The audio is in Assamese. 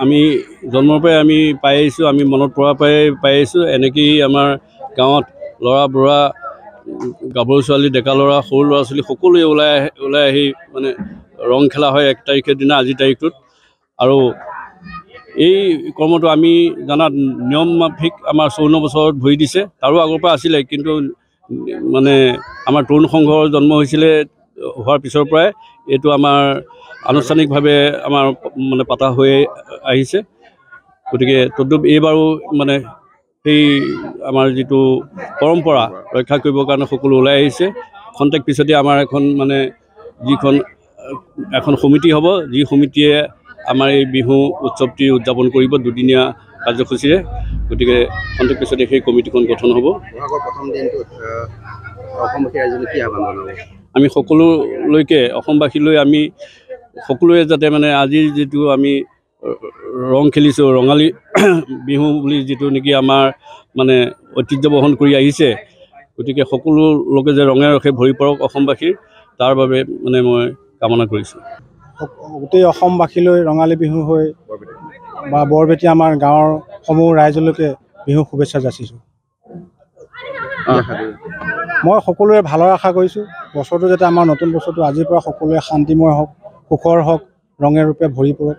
আমি জন্মৰ পৰাই আমি পাই আহিছোঁ, আমি মনত পৰাৰ পৰাই পাই আহিছোঁ। এনেকেই আমাৰ গাঁৱত ল'ৰা বুঢ়া গাভৰু ছোৱালী ডেকা ল'ৰা সৰু ল'ৰা ছোৱালী সকলোৱে ওলাই আহি মানে ৰং খেলা হয় 1 তাৰিখৰ দিনা, আজিৰ তাৰিখটোত। আৰু এই কৰ্মটো আমি জনাত নিয়ম মাফিক আমাৰ 54 বছৰত ভৰি দিছে, তাৰো আগৰ পৰা আছিলে। কিন্তু মানে আমাৰ তৰুণ সংঘৰ জন্ম হৈছিলে, হোৱাৰ পিছৰ পৰাই এইটো আমাৰ আনুষ্ঠানিকভাৱে আমাৰ মানে পতা হৈ আহিছে। গতিকে তদ্ৰুপ এইবাৰো মানে সেই আমাৰ যিটো পৰম্পৰা ৰক্ষা কৰিবৰ কাৰণে সকলো ওলাই আহিছে। খন্তেক পিছতে আমাৰ এখন সমিতি হ'ব, যি সমিতিয়ে আমাৰ এই বিহু উৎসৱটি উদযাপন কৰিব 2দিনীয়া কাৰ্যসূচীৰে। গতিকে খন্তেক পিছতে সেই কমিটিখন গঠন হ'ব। প্ৰথম দিনটোত অসমবাসী ৰাইজলৈ কি আহ্বান জনাব? আমি সকলোলৈকে অসমবাসীলৈ আমি সকলোৱে যাতে মানে আজিৰ যিটো আমি ৰং খেলিছোঁ, ৰঙালী বিহু বুলি যিটো নেকি আমাৰ মানে ঐতিহ্য বহন কৰি আহিছে, গতিকে সকলো লোকে যে ৰঙে ৰখে ভৰি পৰক অসমবাসীৰ, তাৰ বাবে মানে মই কামনা কৰিছোঁ। গোটেই অসমবাসীলৈ ৰঙালী বিহু হৈ বা বৰবেটি আমাৰ গাঁৱৰ সমূহ ৰাইজলৈকে বিহু শুভেচ্ছা যাচিছোঁ। মই সকলোৰে ভালৰ আশা কৰিছোঁ। বছৰটো যাতে আমাৰ নতুন বছৰটো আজিৰ পৰা সকলোৱে শান্তিময় হওক, সুখৰ হওক, ৰঙে ৰূপে ভৰি পৰক।